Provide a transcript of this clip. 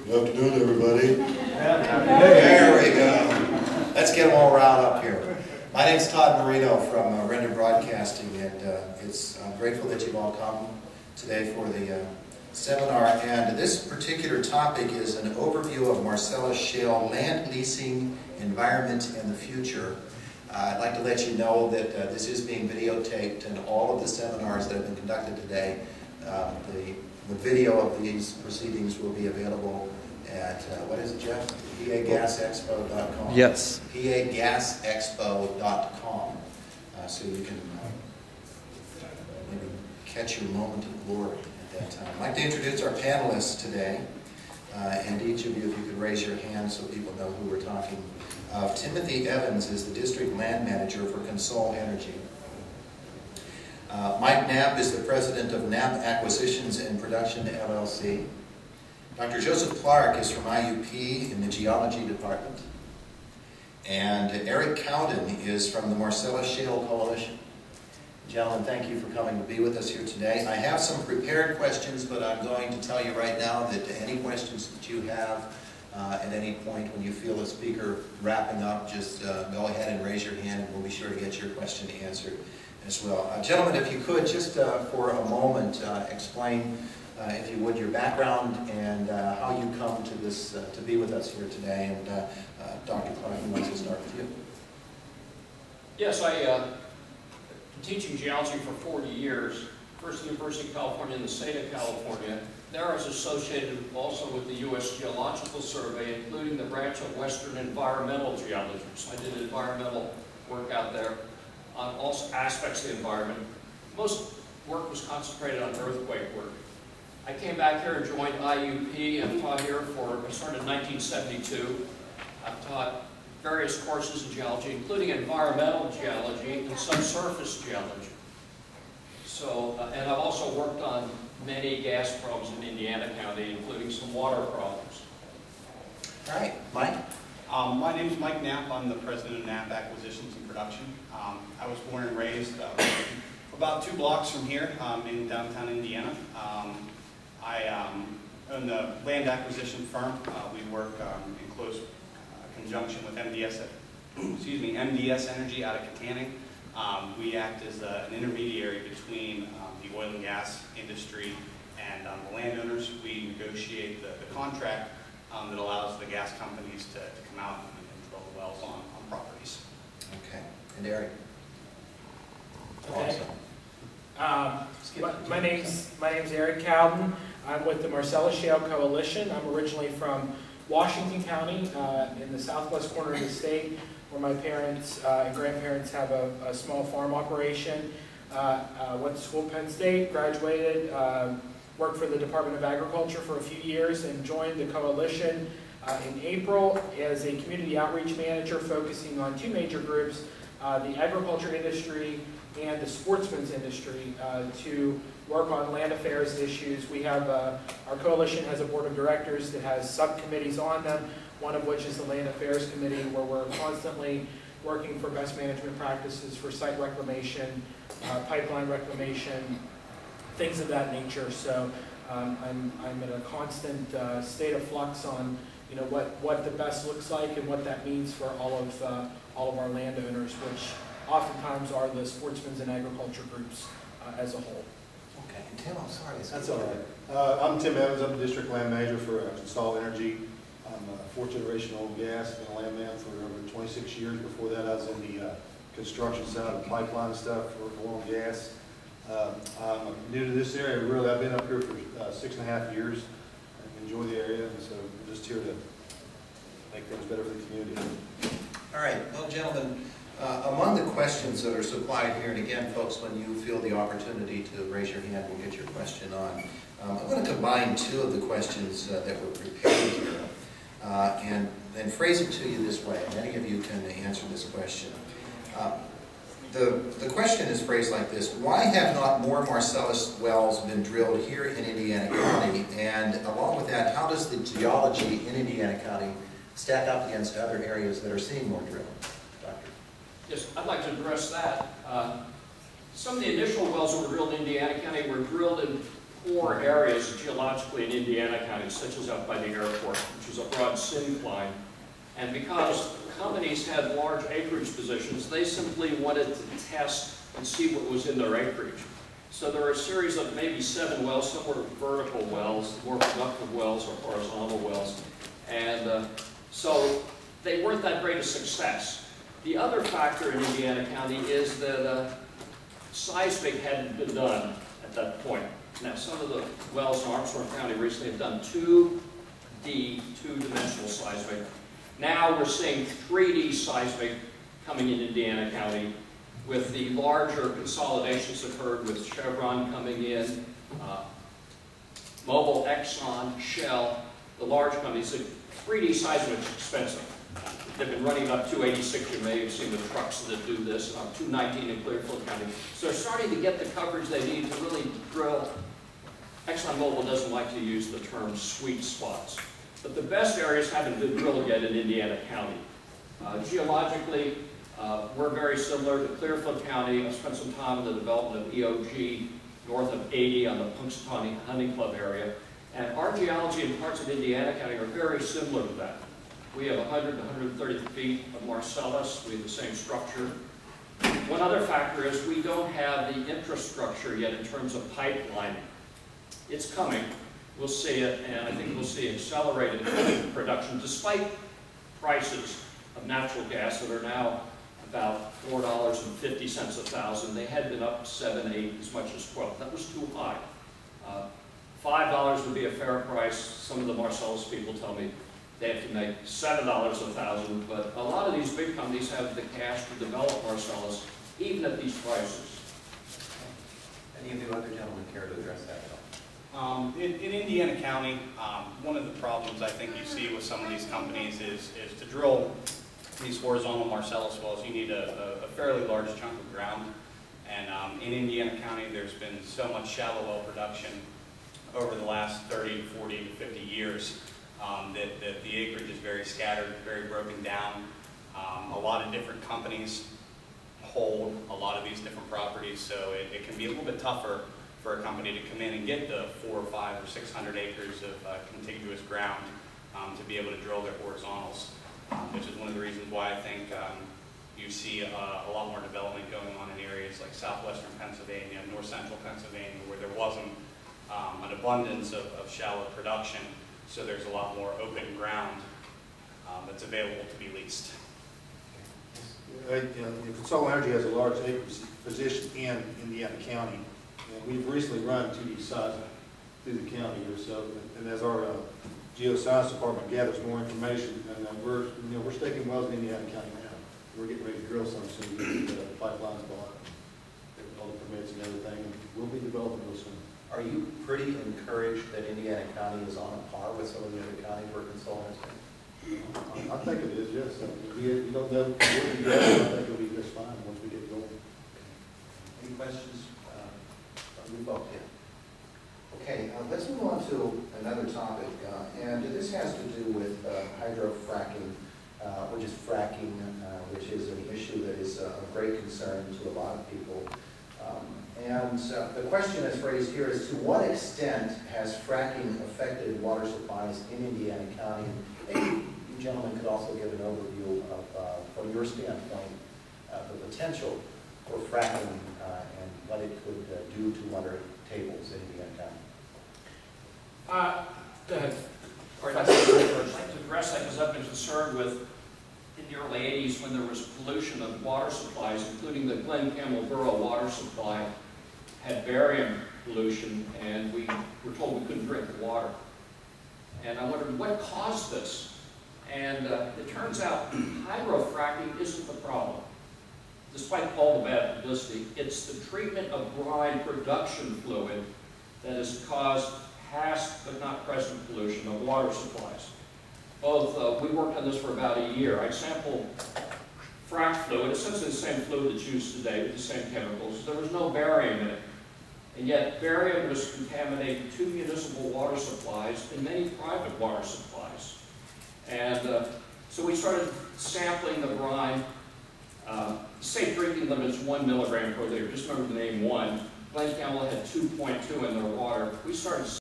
Good afternoon, everybody. There we go. Let's get them all riled up here. My name's Todd Marino from Render Broadcasting, and I'm grateful that you've all come today for the seminar. And this particular topic is an overview of Marcellus Shale land leasing, environment, and the future. I'd like to let you know that this is being videotaped, and all of the seminars that have been conducted today, the video of these proceedings will be available at, what is it, Jeff? PAGasExpo.com. Yes. PAGasExpo.com. So you can maybe catch your moment of glory at that time. I'd like to introduce our panelists today, and each of you, if you could raise your hand so people know who we're talking. Timothy Evans is the District Land Manager for Consol Energy. Mike Knapp is the President of Knapp Acquisitions and Production, LLC. Dr. Joseph Clark is from IUP in the Geology Department. And Eric Cowden is from the Marcellus Shale Coalition. Gentlemen, thank you for coming to be with us here today. I have some prepared questions, but I'm going to tell you right now that any questions that you have at any point when you feel a speaker wrapping up, just go ahead and raise your hand and we'll be sure to get your question answered as well. Gentlemen, if you could, just for a moment, explain, if you would, your background and how you come to this, to be with us here today. And Dr. Clark, who wants to start with you? Yes, I've been teaching geology for 40 years. First University of California in the state of California. There I was associated also with the U.S. Geological Survey, including the branch of Western Environmental Geology. So I did environmental work out there on all aspects of the environment. Most work was concentrated on earthquake work. I came back here and joined IUP and taught here I started in 1972. I've taught various courses in geology, including environmental geology and subsurface geology. So, and I've also worked on many gas problems in Indiana County, including some water problems. All right, Mike? My name is Mike Knapp. I'm the president of Knapp Acquisitions and Production. I was born and raised about 2 blocks from here in downtown Indiana. I own the land acquisition firm. We work in close conjunction with MDS Energy out of Katanning. We act as an intermediary between the oil and gas industry and the landowners. We negotiate the contract that allows the gas companies to come out and drill the wells on properties. Okay. And Eric? Okay. My name's Eric Cowden. I'm with the Marcellus Shale Coalition. I'm originally from Washington County in the southwest corner of the state, where my parents and grandparents have a small farm operation. Went to school at Penn State, graduated, worked for the Department of Agriculture for a few years, and joined the coalition in April as a community outreach manager focusing on 2 major groups, the agriculture industry and the sportsman's industry, to work on land affairs issues. We have, our coalition has a board of directors that has subcommittees on them, one of which is the Land Affairs Committee, where we're constantly working for best management practices for site reclamation, pipeline reclamation, things of that nature. So I'm in a constant state of flux on what the best looks like and what that means for all of our landowners, which oftentimes are the sportsmen's and agriculture groups as a whole. Okay. And Tim, I'm sorry. That's all right. I'm Tim Evans. I'm the District Land Manager for Consol Energy. I'm a 4th-generation oil and gas. Been a landman for over 26 years. Before that, I was in the construction side of the pipeline stuff for oil and gas. I'm new to this area. Really, I've been up here for 6.5 years. I enjoy the area, and so I'm just here to make things better for the community. All right. Well, gentlemen, among the questions that are supplied here, and again, folks, when you feel the opportunity to raise your hand, we'll get your question on. I'm going to combine 2 of the questions that were prepared here and then phrase it to you this way. Many of you can answer this question. The question is phrased like this: why have not more Marcellus wells been drilled here in Indiana County? And along with that, how does the geology in Indiana County stack up against other areas that are seeing more drilling? Doctor? Yes, I'd like to address that. Some of the initial wells that were drilled in Indiana County were drilled in core areas geologically in Indiana County, such as out by the airport, which is a broad syncline. And because companies had large acreage positions, they simply wanted to test and see what was in their acreage. So there are a series of maybe 7 wells. Some were vertical wells, more productive wells, or horizontal wells. And so they weren't that great a success. The other factor in Indiana County is that seismic hadn't been done at that point. Now, some of the wells in Armstrong County recently have done 2D, two-dimensional seismic. Now we're seeing 3D seismic coming in Indiana County, with the larger consolidations occurred with Chevron coming in, Mobil, Exxon, Shell, the large companies. The 3D seismic is expensive. They've been running up 286. You may have seen the trucks that do this, 219 in Clearfield County. So they're starting to get the coverage they need to really drill. ExxonMobil doesn't like to use the term sweet spots. But the best areas haven't been drilled yet in Indiana County. Geologically, we're very similar to Clearfield County. I spent some time in the development of EOG north of 80 on the Punxsutawney Hunting Club area. And our geology in parts of Indiana County are very similar to that. We have 100 to 130 feet of Marcellus. We have the same structure. One other factor is we don't have the infrastructure yet in terms of pipelining. It's coming. We'll see it, and I think we'll see accelerated production despite prices of natural gas that are now about $4.50 a thousand. They had been up 7, 8, as much as 12. That was too high. $5 would be a fair price. Some of the Marcellus people tell me they have to make $7 a thousand, but a lot of these big companies have the cash to develop Marcellus, even at these prices. Any of the other gentlemen care to address that at all? In Indiana County, one of the problems I think you see with some of these companies is to drill these horizontal Marcellus wells, you need a fairly large chunk of ground. And in Indiana County, there's been so much shallow well production over the last 30, 40 to 50 years that the acreage is very scattered, very broken down. A lot of different companies hold a lot of these different properties, so it can be a little bit tougher for a company to come in and get the 400 or 500 or 600 acres of contiguous ground to be able to drill their horizontals, which is one of the reasons why I think you see a lot more development going on in areas like southwestern Pennsylvania, north central Pennsylvania, where there wasn't an abundance of shallow production, so there's a lot more open ground that's available to be leased. Consol Energy has a large acreage position in Indiana County. And we've recently run 2D seismic through the county here, so, and as our geoscience department gathers more information, and we're staking wells in Indiana County now. We're getting ready to drill some soon, get the pipelines bought, all the permits and everything, and we'll be developing those soon. Are you pretty encouraged that Indiana County is on a par with some of the other counties where Consol has been? I think it is, yes. You don't know what we get, I think it'll be just fine once we get going. Any questions? We both did. Okay, let's move on to another topic, and this has to do with hydrofracking, which is an issue that is of great concern to a lot of people. And the question is phrased here is, to what extent has fracking affected water supplies in Indiana County? Maybe you gentlemen could also give an overview of, from your standpoint, the potential for fracking and what it could do to water tables in Indiana County. Go ahead. I'd like to address that because I've been concerned with, in the early 80s, when there was pollution of water supplies, including the Glen Campbell Borough water supply had barium pollution, and we were told we couldn't drink the water. And I wondered what caused this. And it turns out hydrofracking isn't the problem. Despite all the bad publicity, it's the treatment of brine production fluid that has caused past but not present pollution of water supplies. We worked on this for about a year. I sampled frac fluid, essentially the same fluid that's used today with the same chemicals. There was no barium in it. And yet barium was contaminating 2 municipal water supplies and many private water supplies. And so we started sampling the brine. Safe drinking limit is 1 milligram per liter. Just remember the name 1. Glen Campbell had 2.2 in their water. We started